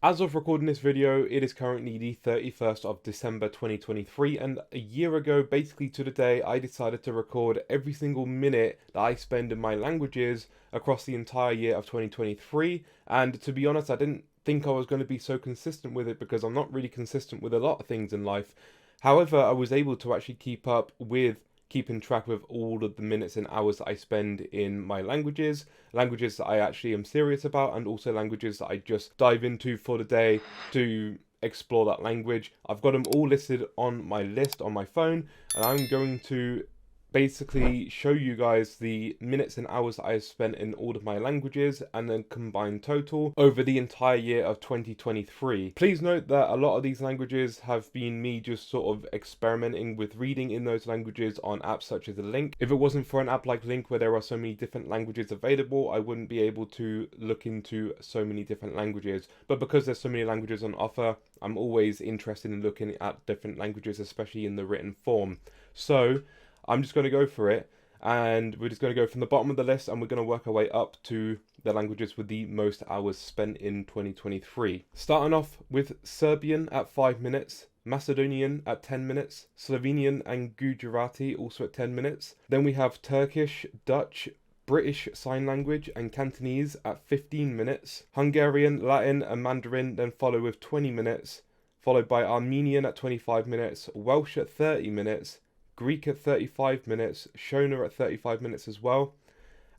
As of recording this video, it is currently the 31st of December 2023, and a year ago, basically to the day, I decided to record every single minute that I spend in my languages across the entire year of 2023. And to be honest, I didn't think I was going to be so consistent with it because I'm not really consistent with a lot of things in life. However, I was able to actually keep up with keeping track with all of the minutes and hours that I spend in my languages that I actually am serious about, and also languages that I just dive into for the day to explore that language. I've got them all listed on my list on my phone, and I'm going to basically show you guys the minutes and hours that I have spent in all of my languages and then combined total over the entire year of 2023. Please note that a lot of these languages have been me just sort of experimenting with reading in those languages on apps such as Link. If it wasn't for an app like Link where there are so many different languages available, I wouldn't be able to look into so many different languages. But because there's so many languages on offer, I'm always interested in looking at different languages, especially in the written form. So I'm just going to go for it, and we're just going to go from the bottom of the list and we're going to work our way up to the languages with the most hours spent in 2023. Starting off with Serbian at 5 minutes, Macedonian at 10 minutes, Slovenian and Gujarati also at 10 minutes. Then we have Turkish, Dutch, British Sign Language and Cantonese at 15 minutes. Hungarian, Latin and Mandarin then follow with 20 minutes, followed by Armenian at 25 minutes, Welsh at 30 minutes, Greek at 35 minutes, Shona at 35 minutes as well,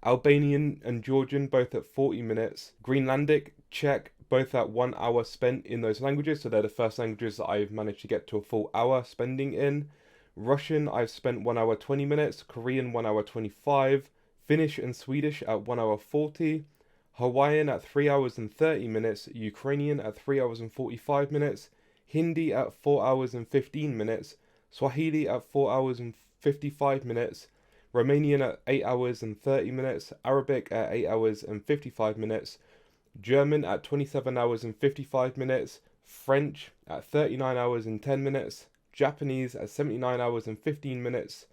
Albanian and Georgian both at 40 minutes, Greenlandic, Czech both at 1 hour spent in those languages, so they're the first languages that I've managed to get to a full hour spending in. Russian I've spent 1 hour 20 minutes, Korean 1 hour 25, Finnish and Swedish at 1 hour 40, Hawaiian at 3 hours and 30 minutes, Ukrainian at 3 hours and 45 minutes, Hindi at 4 hours and 15 minutes, Swahili at 4 hours and 55 minutes, Romanian at 8 hours and 30 minutes, Arabic at 8 hours and 55 minutes, German at 27 hours and 55 minutes, French at 39 hours and 10 minutes, Japanese at 79 hours and 15 minutes,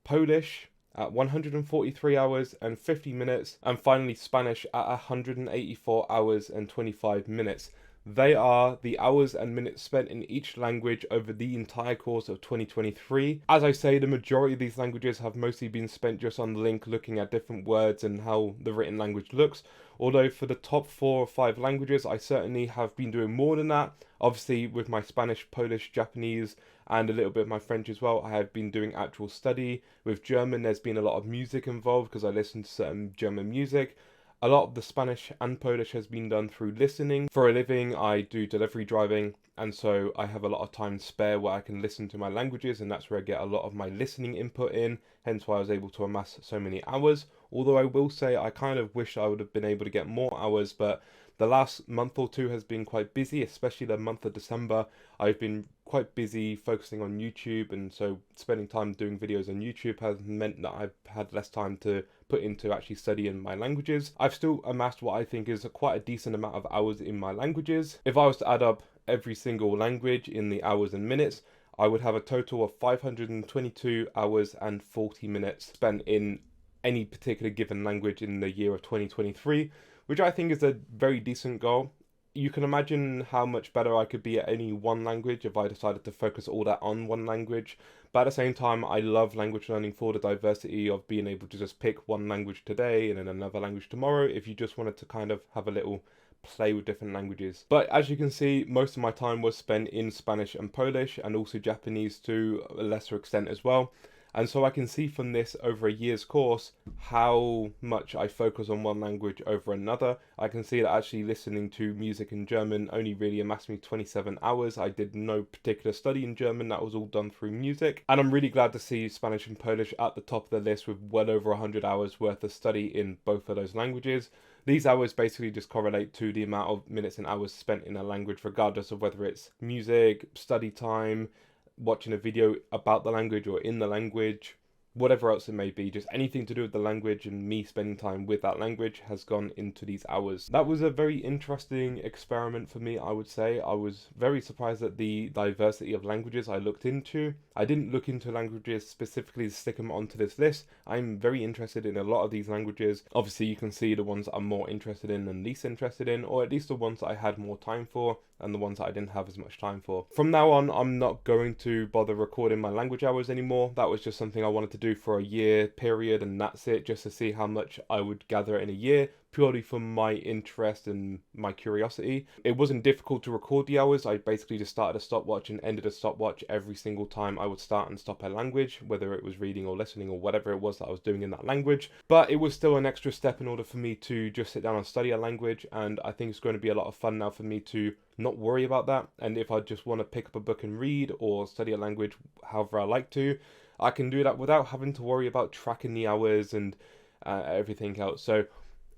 Polish at 143 hours and 50 minutes, and finally Spanish at 184 hours and 25 minutes. They are the hours and minutes spent in each language over the entire course of 2023. As I say, the majority of these languages have mostly been spent just on Link looking at different words and how the written language looks. Although for the top 4 or 5 languages, I certainly have been doing more than that. Obviously, with my Spanish, Polish, Japanese, and a little bit of my French as well, I have been doing actual study. With German, there's been a lot of music involved because I listen to certain German music. A lot of the Spanish and Polish has been done through listening. For a living, I do delivery driving, and so I have a lot of time spare where I can listen to my languages, and that's where I get a lot of my listening input in, hence why I was able to amass so many hours. Although I will say I kind of wish I would have been able to get more hours, but the last month or two has been quite busy, especially the month of December. I've been quite busy focusing on YouTube, and so spending time doing videos on YouTube has meant that I've had less time to put into actually studying my languages. I've still amassed what I think is quite a decent amount of hours in my languages. If I was to add up every single language in the hours and minutes, I would have a total of 522 hours and 40 minutes spent in any particular given language in the year of 2023, which I think is a very decent goal. You can imagine how much better I could be at any one language if I decided to focus all that on one language. But at the same time, I love language learning for the diversity of being able to just pick one language today and then another language tomorrow if you just wanted to kind of have a little play with different languages. But as you can see, most of my time was spent in Spanish and Polish, and also Japanese to a lesser extent as well. And so I can see from this over a year's course how much I focus on one language over another. I can see that actually listening to music in German only really amassed me 27 hours. I did no particular study in German, that was all done through music. And I'm really glad to see Spanish and Polish at the top of the list with well over 100 hours worth of study in both of those languages. These hours basically just correlate to the amount of minutes and hours spent in a language, regardless of whether it's music, study time, watching a video about the language or in the language. whatever else it may be, just anything to do with the language and me spending time with that language has gone into these hours. That was a very interesting experiment for me, I would say. I was very surprised at the diversity of languages I looked into. I didn't look into languages specifically to stick them onto this list. I'm very interested in a lot of these languages. Obviously, you can see the ones I'm more interested in and least interested in, or at least the ones that I had more time for and the ones that I didn't have as much time for. From now on, I'm not going to bother recording my language hours anymore. That was just something I wanted to do for a year period, and that's it, just to see how much I would gather in a year, purely from my interest and my curiosity. It wasn't difficult to record the hours. I basically just started a stopwatch and ended a stopwatch every single time I would start and stop a language, whether it was reading or listening or whatever it was that I was doing in that language. But it was still an extra step in order for me to just sit down and study a language, and I think it's going to be a lot of fun now for me to not worry about that. And if I just want to pick up a book and read or study a language however I like to, I can do that without having to worry about tracking the hours and everything else. So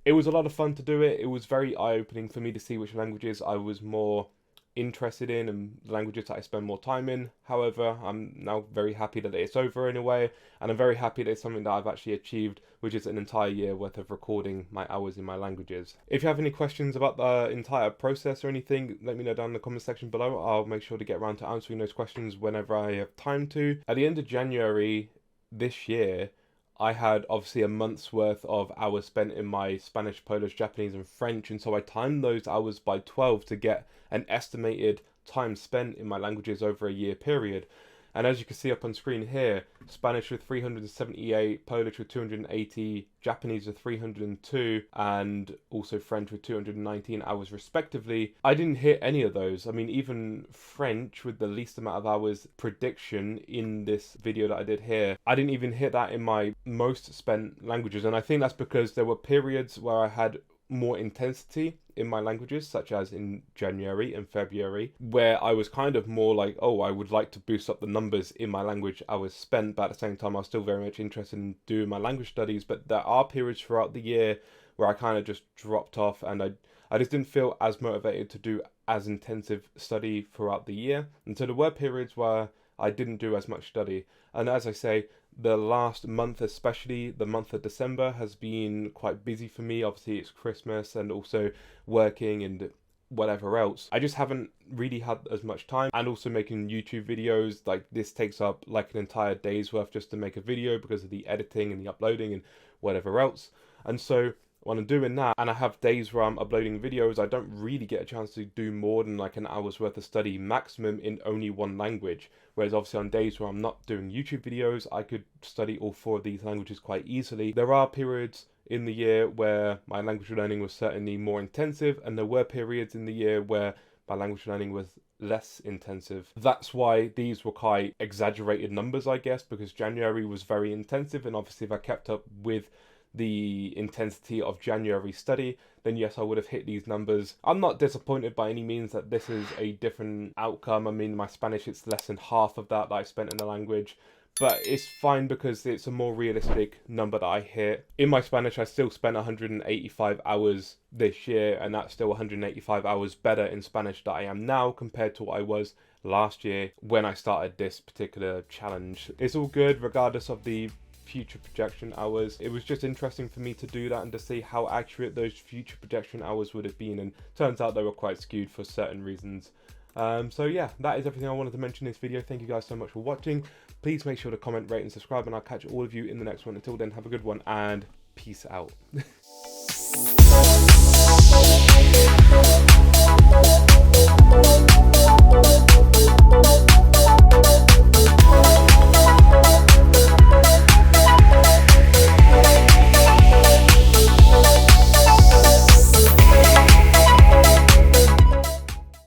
it was a lot of fun to do it. It was very eye-opening for me to see which languages I was more interested in and languages that I spend more time in. However, I'm now very happy that it's over in a way, and I'm very happy that it's something that I've actually achieved, which is an entire year worth of recording my hours in my languages. If you have any questions about the entire process or anything, let me know down in the comment section below. I'll make sure to get around to answering those questions whenever I have time to. At the end of January this year, I had obviously a month's worth of hours spent in my Spanish, Polish, Japanese and French, and so I timed those hours by 12 to get an estimated time spent in my languages over a year period. And as you can see up on screen here, Spanish with 378, Polish with 280, Japanese with 302, and also French with 219 hours respectively. I didn't hit any of those. I mean, even French with the least amount of hours prediction in this video that I did here, I didn't even hit that in my most spent languages. And I think that's because there were periods where I had more intensity in my languages, such as in January and February, where I was kind of more like, oh, I would like to boost up the numbers in my language hours spent, but at the same time I was still very much interested in doing my language studies. But there are periods throughout the year where I kind of just dropped off, and I just didn't feel as motivated to do as intensive study throughout the year. And so there were periods where I didn't do as much study. And as I say, the last month, especially the month of December, has been quite busy for me. Obviously, it's Christmas and also working and whatever else. I just haven't really had as much time, and also making YouTube videos. Like, this takes up like an entire day's worth just to make a video because of the editing and the uploading and whatever else. And so when I'm doing that and I have days where I'm uploading videos, I don't really get a chance to do more than like an hour's worth of study maximum in only one language. Whereas obviously on days where I'm not doing YouTube videos, I could study all 4 of these languages quite easily. There are periods in the year where my language learning was certainly more intensive, and there were periods in the year where my language learning was less intensive. That's why these were quite exaggerated numbers, I guess, because January was very intensive, and obviously if I kept up with the intensity of January study, then yes, I would have hit these numbers. I'm not disappointed by any means that this is a different outcome. I mean, my Spanish, it's less than half of that I spent in the language, but it's fine because it's a more realistic number that I hit. In my Spanish, I still spent 185 hours this year, and that's still 185 hours better in Spanish that I am now compared to what I was last year when I started this particular challenge. It's all good regardless of the future projection hours. It was just interesting for me to do that and to see how accurate those future projection hours would have been, and turns out they were quite skewed for certain reasons. So yeah, that is everything I wanted to mention in this video. Thank you guys so much for watching. Please make sure to comment, rate and subscribe, and I'll catch all of you in the next one. Until then, have a good one and peace out.